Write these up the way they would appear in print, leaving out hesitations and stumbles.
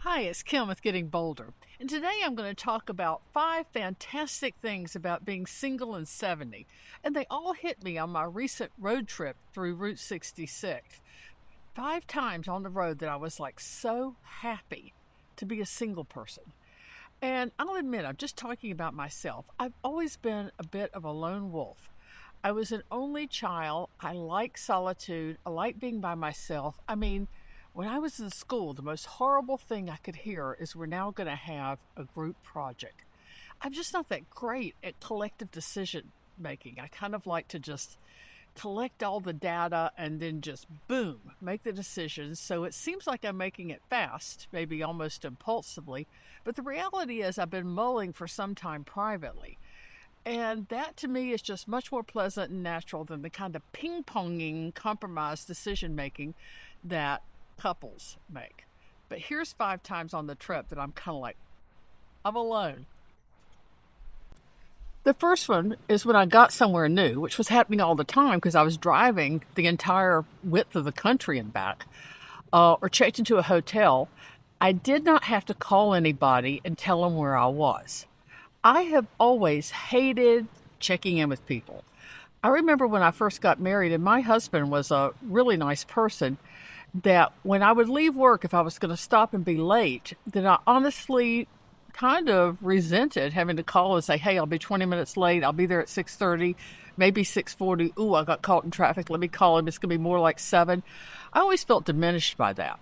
Hi, it's Kim with Getting Bolder, and today I'm going to talk about 5 fantastic things about being single and 70, and they all hit me on my recent road trip through Route 66. 5 times on the road that I was like so happy to be a single person. And I'll admit, I'm just talking about myself. I've always been a bit of a lone wolf. I was an only child. I like solitude. I like being by myself. I mean, when I was in school, the most horrible thing I could hear is we're now going to have a group project. I'm just not that great at collective decision making. I kind of like to just collect all the data and then just boom, make the decisions. So it seems like I'm making it fast, maybe almost impulsively. But the reality is, I've been mulling for some time privately. And that to me is just much more pleasant and natural than the kind of ping ponging compromise decision making that couples make. But here's 5 times on the trip that I'm kind of like, I'm alone. The first one is when I got somewhere new, which was happening all the time because I was driving the entire width of the country and back, or checked into a hotel. I did not have to call anybody and tell them where I was. I have always hated checking in with people. I remember when I first got married, and my husband was a really nice person, that when I would leave work, if I was going to stop and be late, then I honestly kind of resented having to call and say, "Hey, I'll be 20 minutes late. I'll be there at 6:30, maybe 6:40. Ooh, I got caught in traffic. Let me call him. It's going to be more like 7." I always felt diminished by that.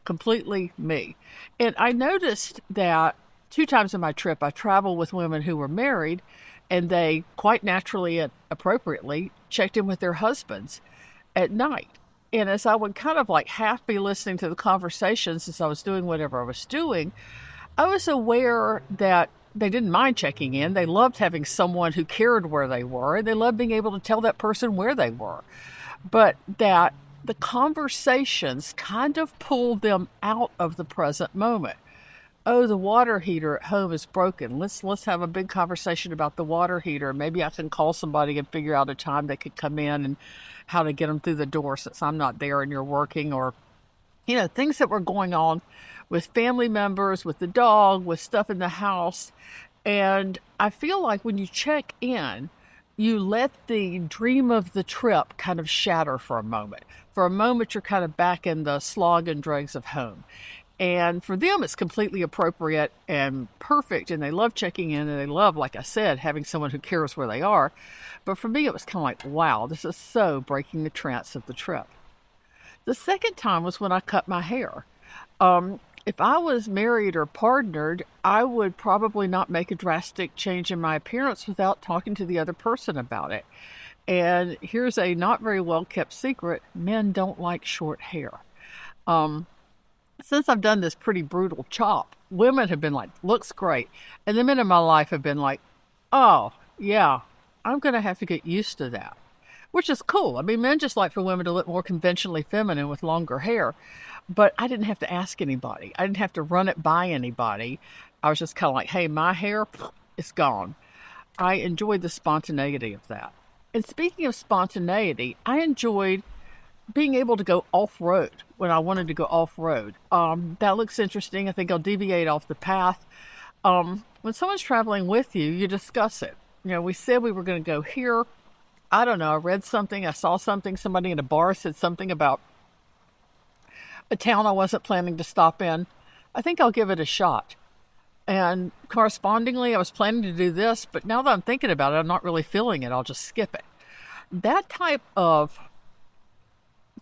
Completely me. And I noticed that 2 times in my trip, I traveled with women who were married, and they quite naturally and appropriately checked in with their husbands at night. And as I would kind of like half be listening to the conversations as I was doing whatever I was doing, I was aware that they didn't mind checking in. They loved having someone who cared where they were, and they loved being able to tell that person where they were. But that the conversations kind of pulled them out of the present moment. Oh, the water heater at home is broken. Let's have a big conversation about the water heater. Maybe I can call somebody and figure out a time they could come in and how to get them through the door since I'm not there and you're working, or things that were going on with family members, with the dog, with stuff in the house. And I feel like when you check in, you let the dream of the trip kind of shatter for a moment. For a moment, you're kind of back in the slog and dregs of home. And for them, it's completely appropriate and perfect. And they love checking in, and they love, like I said, having someone who cares where they are. But for me, it was kind of like, wow, this is so breaking the trance of the trip. The second time was when I cut my hair. If I was married or partnered, I would probably not make a drastic change in my appearance without talking to the other person about it. And here's a not very well kept secret: men don't like short hair. Um, since I've done this pretty brutal chop, women have been like, looks great. And the men in my life have been like, oh, yeah, I'm going to have to get used to that, which is cool. I mean, men just like for women to look more conventionally feminine with longer hair. But I didn't have to ask anybody. I didn't have to run it by anybody. I was just kind of like, hey, my hair, it's gone. I enjoyed the spontaneity of that. And speaking of spontaneity, I enjoyed being able to go off road when I wanted to go off road. That looks interesting. I think I'll deviate off the path. When someone's traveling with you, you discuss it. We said we were going to go here. I don't know. I read something. I saw something. Somebody in a bar said something about a town I wasn't planning to stop in. I think I'll give it a shot. And correspondingly, I was planning to do this, but now that I'm thinking about it, I'm not really feeling it. I'll just skip it. That type of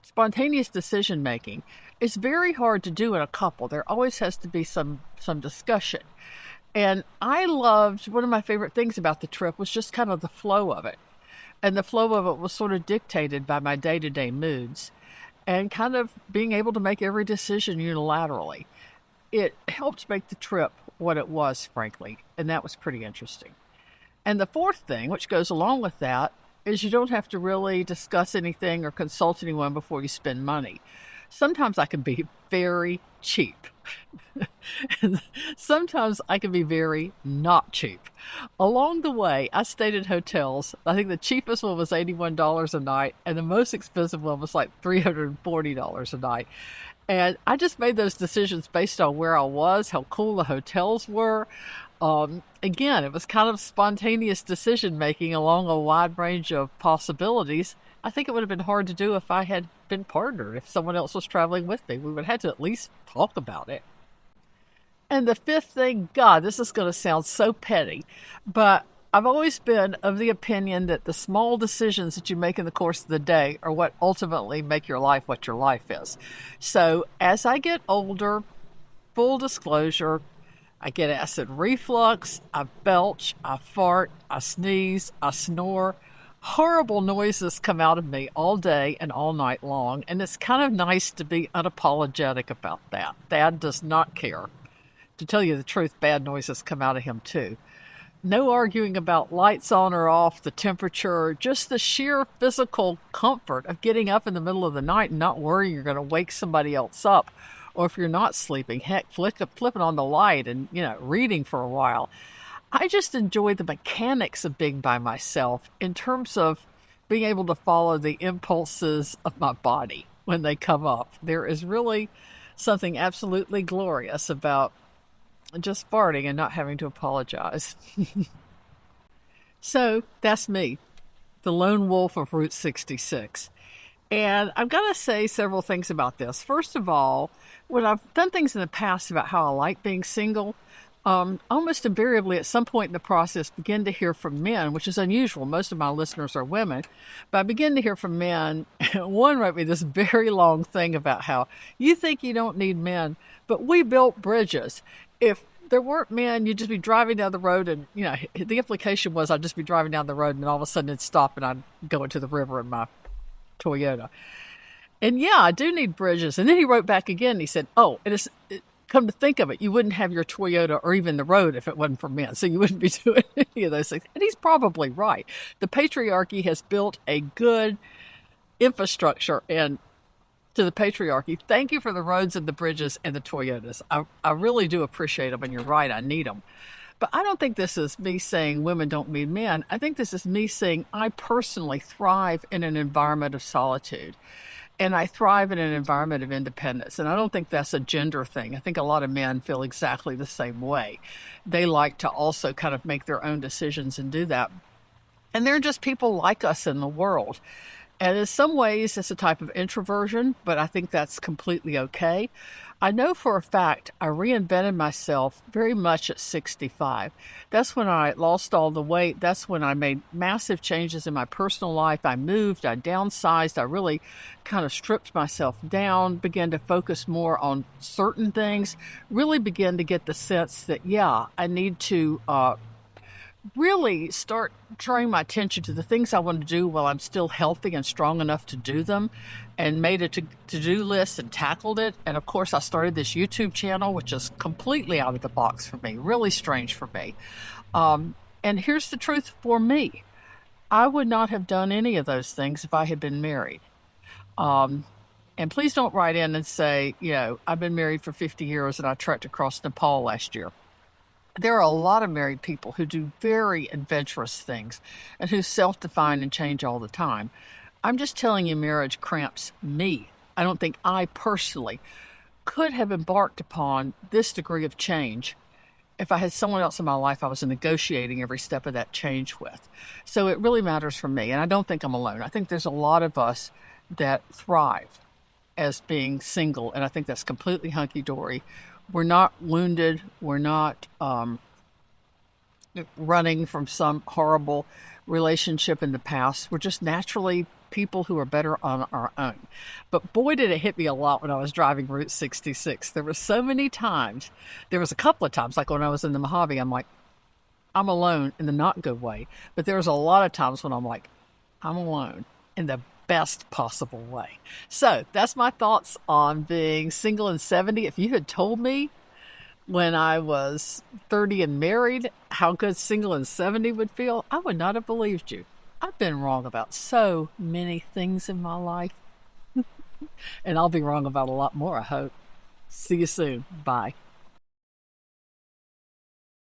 spontaneous decision making is very hard to do in a couple. There always has to be some discussion. And I loved, one of my favorite things about the trip was just kind of the flow of it. And the flow of it was sort of dictated by my day-to-day moods and kind of being able to make every decision unilaterally. It helped make the trip what it was, frankly, and that was pretty interesting. And the fourth thing, which goes along with that, is you don't have to really discuss anything or consult anyone before you spend money. Sometimes I can be very cheap. And sometimes I can be very not cheap. Along the way, I stayed in hotels. I think the cheapest one was $81 a night, and the most expensive one was like $340 a night. And I just made those decisions based on where I was, how cool the hotels were. Again, it was kind of spontaneous decision making along a wide range of possibilities. I think it would have been hard to do if I had been partnered, if someone else was traveling with me. We would have had to at least talk about it. And the fifth thing, God, this is going to sound so petty, but I've always been of the opinion that the small decisions that you make in the course of the day are what ultimately make your life what your life is. So as I get older, full disclosure, I get acid reflux, I belch, I fart, I sneeze, I snore. Horrible noises come out of me all day and all night long, and it's kind of nice to be unapologetic about that. Dad does not care. To tell you the truth, bad noises come out of him too. No arguing about lights on or off, the temperature, just the sheer physical comfort of getting up in the middle of the night and not worrying you're going to wake somebody else up. Or if you're not sleeping, heck, flipping on the light and, reading for a while. I just enjoy the mechanics of being by myself in terms of being able to follow the impulses of my body when they come up. There is really something absolutely glorious about just farting and not having to apologize. So that's me, the lone wolf of Route 66. And I've got to say several things about this. First of all, when I've done things in the past about how I like being single, almost invariably at some point in the process begin to hear from men, which is unusual. Most of my listeners are women, but I begin to hear from men. One wrote me this very long thing about how you think you don't need men, but we built bridges. If there weren't men, you'd just be driving down the road and, the implication was I'd just be driving down the road and all of a sudden it'd stop and I'd go into the river in my Toyota. And yeah, I do need bridges. And then he wrote back again and he said, come to think of it, you wouldn't have your Toyota or even the road if it wasn't for men. So you wouldn't be doing any of those things. And he's probably right. The patriarchy has built a good infrastructure and to the patriarchy. Thank you for the roads and the bridges and the Toyotas. I really do appreciate them, and you're right, I need them. But I don't think this is me saying women don't need men. I think this is me saying I personally thrive in an environment of solitude. And I thrive in an environment of independence. And I don't think that's a gender thing. I think a lot of men feel exactly the same way. They like to also kind of make their own decisions and do that. And they're just people like us in the world. And in some ways, it's a type of introversion, but I think that's completely okay. I know for a fact I reinvented myself very much at 65. That's when I lost all the weight. That's when I made massive changes in my personal life. I moved, I downsized, I really kind of stripped myself down, began to focus more on certain things, really began to get the sense that, I need to really start turning my attention to the things I want to do while I'm still healthy and strong enough to do them, and made a to-do list and tackled it. And of course, I started this YouTube channel, which is completely out of the box for me, really strange for me. And here's the truth for me. I would not have done any of those things if I had been married. And please don't write in and say, I've been married for 50 years and I trekked across Nepal last year. There are a lot of married people who do very adventurous things and who self-define and change all the time. I'm just telling you, marriage cramps me. I don't think I personally could have embarked upon this degree of change if I had someone else in my life I was negotiating every step of that change with. So it really matters for me, and I don't think I'm alone. I think there's a lot of us that thrive as being single, and I think that's completely hunky-dory. We're not wounded. We're not running from some horrible relationship in the past. We're just naturally people who are better on our own. But boy, did it hit me a lot when I was driving Route 66. There were so many times. There was a couple of times, like when I was in the Mojave, I'm like, I'm alone in the not good way. But there was a lot of times when I'm like, I'm alone in the best possible way. So that's my thoughts on being single and 70. If you had told me when I was 30 and married how good single and 70 would feel, I would not have believed you. I've been wrong about so many things in my life. And I'll be wrong about a lot more, I hope. See you soon. Bye.